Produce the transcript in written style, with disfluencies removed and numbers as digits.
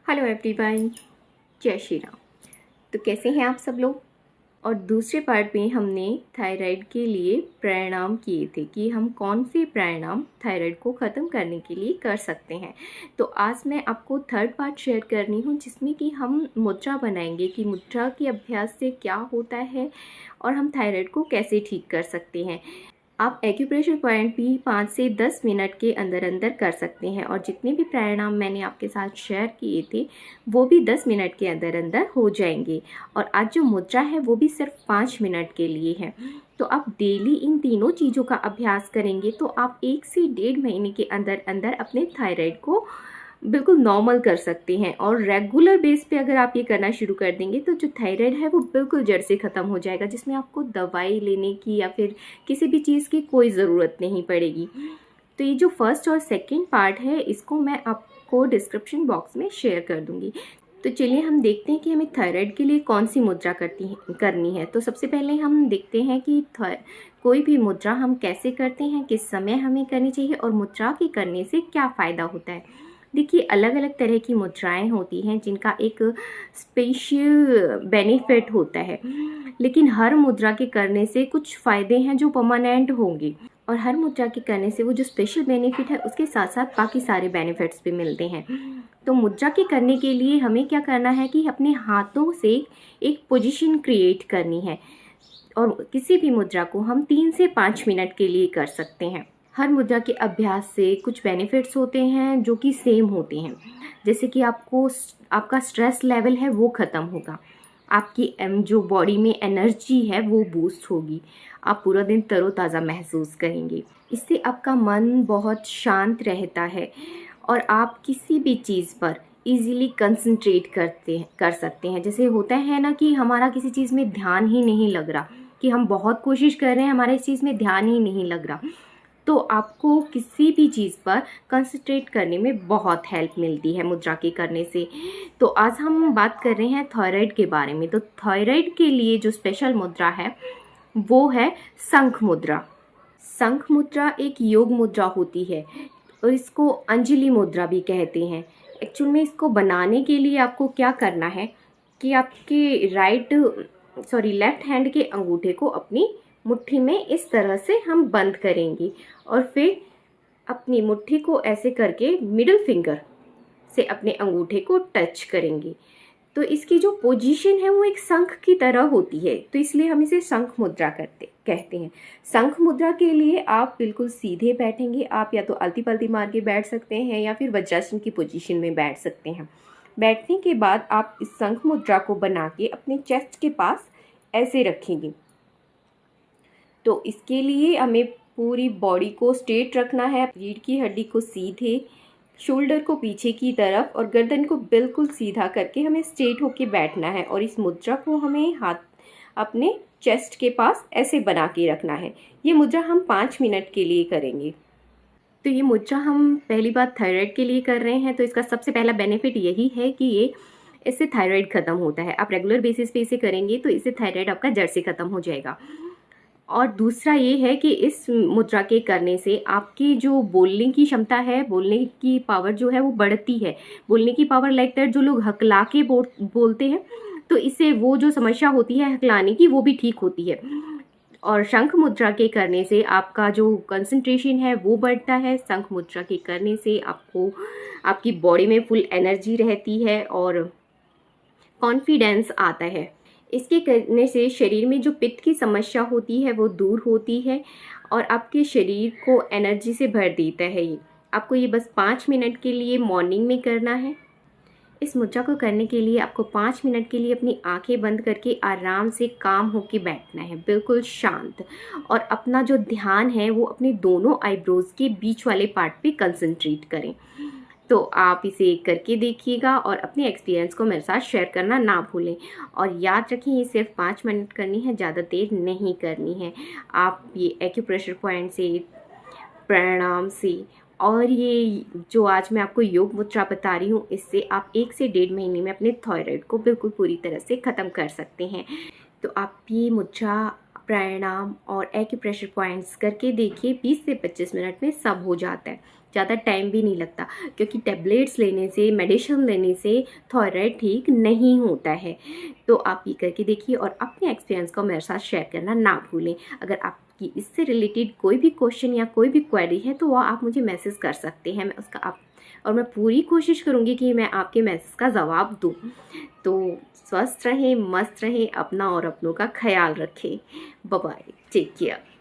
Hello everyone, जय श्री राम। तो कैसे हैं आप सब लोग। और दूसरे पार्ट में हमने थायराइड के लिए प्राणायाम किए थे कि हम कौन से प्राणायाम थायराइड को ख़त्म करने के लिए कर सकते हैं। तो आज मैं आपको थर्ड पार्ट शेयर कर रही हूँ जिसमें कि हम मुद्रा बनाएंगे कि मुद्रा के अभ्यास से क्या होता है और हम थायराइड को कैसे ठीक कर सकते हैं। आप एक्यूप्रेशर पॉइंट भी 5 से 10 मिनट के अंदर अंदर कर सकते हैं और जितने भी प्राणायाम मैंने आपके साथ शेयर किए थे वो भी 10 मिनट के अंदर अंदर हो जाएंगे। और आज जो मुद्रा है वो भी सिर्फ 5 मिनट के लिए है। तो आप डेली इन तीनों चीज़ों का अभ्यास करेंगे तो आप 1 से 1.5 महीने के अंदर अंदर अपने थायराइड को बिल्कुल नॉर्मल कर सकते हैं। और रेगुलर बेस पे अगर आप ये करना शुरू कर देंगे तो जो थायराइड है वो बिल्कुल जड़ से ख़त्म हो जाएगा, जिसमें आपको दवाई लेने की या फिर किसी भी चीज़ की कोई ज़रूरत नहीं पड़ेगी। तो ये जो फर्स्ट और सेकंड पार्ट है इसको मैं आपको डिस्क्रिप्शन बॉक्स में शेयर कर दूँगी। तो चलिए हम देखते हैं कि हमें थायराइड के लिए कौन सी मुद्रा करनी है। तो सबसे पहले हम देखते हैं कि कोई भी मुद्रा हम कैसे करते हैं, किस समय हमें करनी चाहिए और मुद्रा के करने से क्या फ़ायदा होता है। देखिए, अलग अलग तरह की मुद्राएं होती हैं जिनका एक स्पेशल बेनिफिट होता है, लेकिन हर मुद्रा के करने से कुछ फ़ायदे हैं जो परमानेंट होंगे और हर मुद्रा के करने से वो जो स्पेशल बेनिफिट है उसके साथ साथ बाकी सारे बेनिफिट्स भी मिलते हैं। तो मुद्रा के करने के लिए हमें क्या करना है कि अपने हाथों से एक पोजीशन क्रिएट करनी है और किसी भी मुद्रा को हम 3 से 5 मिनट के लिए कर सकते हैं। हर मुद्रा के अभ्यास से कुछ बेनिफिट्स होते हैं जो कि सेम होते हैं, जैसे कि आपका स्ट्रेस लेवल है वो ख़त्म होगा, आपकी जो बॉडी में एनर्जी है वो बूस्ट होगी, आप पूरा दिन तरोताज़ा महसूस करेंगे। इससे आपका मन बहुत शांत रहता है और आप किसी भी चीज़ पर इजीली कंसंट्रेट कर सकते हैं। जैसे होता है ना कि हमारा किसी चीज़ में ध्यान ही नहीं लग रहा, कि हम बहुत कोशिश कर रहे हैं, हमारा इस चीज़ में ध्यान ही नहीं लग रहा, तो आपको किसी भी चीज़ पर कंसंट्रेट करने में बहुत हेल्प मिलती है मुद्रा के करने से। तो आज हम बात कर रहे हैं थायराइड के बारे में। तो थायराइड के लिए जो स्पेशल मुद्रा है वो है शंख मुद्रा। शंख मुद्रा एक योग मुद्रा होती है और इसको अंजलि मुद्रा भी कहते हैं। एक्चुअल में इसको बनाने के लिए आपको क्या करना है कि आपके लेफ्ट हैंड के अंगूठे को अपनी मुट्ठी में इस तरह से हम बंद करेंगे और फिर अपनी मुट्ठी को ऐसे कहकर मिडिल फिंगर से अपने अंगूठे को टच करेंगे। तो इसकी जो पोजीशन है वो एक शंख की तरह होती है, तो इसलिए हम इसे शंख मुद्रा कहते हैं। शंख मुद्रा के लिए आप बिल्कुल सीधे बैठेंगे। आप या तो आलती पलती मार के बैठ सकते हैं या फिर वज्रासन की पोजीशन में बैठ सकते हैं। बैठने के बाद आप इस शंख मुद्रा को बना के अपने चेस्ट के पास ऐसे रखेंगे। तो इसके लिए हमें पूरी बॉडी को स्ट्रेट रखना है, रीढ़ की हड्डी को सीधे, शोल्डर को पीछे की तरफ और गर्दन को बिल्कुल सीधा करके हमें स्ट्रेट होके बैठना है। और इस मुद्रा को हमें हाथ अपने चेस्ट के पास ऐसे बना के रखना है। ये मुद्रा हम 5 मिनट के लिए करेंगे। तो ये मुद्रा हम पहली बार थायराइड के लिए कर रहे हैं, तो इसका सबसे पहला बेनिफिट यही है कि इससे थायराइड ख़त्म होता है। आप रेगुलर बेसिस पे इसे करेंगे तो इससे थायराइड आपका जड़ से ख़त्म हो जाएगा। और दूसरा ये है कि इस मुद्रा के करने से आपकी जो बोलने की क्षमता है, बोलने की पावर जो है वो बढ़ती है। बोलने की पावर लाइक दैट जो लोग हकला के बोलते हैं, तो इससे वो जो समस्या होती है हकलाने की वो भी ठीक होती है। और शंख मुद्रा के करने से आपका जो कंसंट्रेशन है वो बढ़ता है। शंख मुद्रा के करने से आपकी बॉडी में फुल एनर्जी रहती है और कॉन्फिडेंस आता है। इसके करने से शरीर में जो पित्त की समस्या होती है वो दूर होती है और आपके शरीर को एनर्जी से भर देता है। ये आपको ये बस 5 मिनट के लिए मॉर्निंग में करना है। इस मुद्रा को करने के लिए आपको 5 मिनट के लिए अपनी आंखें बंद करके आराम से काम होके बैठना है, बिल्कुल शांत, और अपना जो ध्यान है वो अपने दोनों आईब्रोज के बीच वाले पार्ट पे कंसंट्रेट करें। तो आप इसे करके देखिएगा और अपने एक्सपीरियंस को मेरे साथ शेयर करना ना भूलें। और याद रखें, ये सिर्फ 5 मिनट करनी है, ज़्यादा देर नहीं करनी है। आप ये एक्यूप्रेशर पॉइंट से, प्राणायाम से और ये जो आज मैं आपको योग मुद्रा बता रही हूँ, इससे आप 1 से 1.5 महीने में अपने थायराइड को बिल्कुल पूरी तरह से ख़त्म कर सकते हैं। तो आप ये मुद्रा प्राणायाम और एक्यूप्रेशर पॉइंट्स करके देखिए, 20 से 25 मिनट में सब हो जाता है, ज़्यादा टाइम भी नहीं लगता, क्योंकि टैबलेट्स लेने से, मेडिसिन लेने से थायराइड ठीक नहीं होता है। तो आप ये करके देखिए और अपने एक्सपीरियंस को मेरे साथ शेयर करना ना भूलें। अगर आपकी इससे रिलेटेड कोई भी क्वेश्चन या कोई भी क्वेरी है तो वो आप मुझे मैसेज कर सकते हैं, मैं उसका और मैं पूरी कोशिश करूँगी कि मैं आपके मैसेज का जवाब दूँ। तो स्वस्थ रहें, मस्त रहें, अपना और अपनों का ख्याल रखें। Bye bye, take care.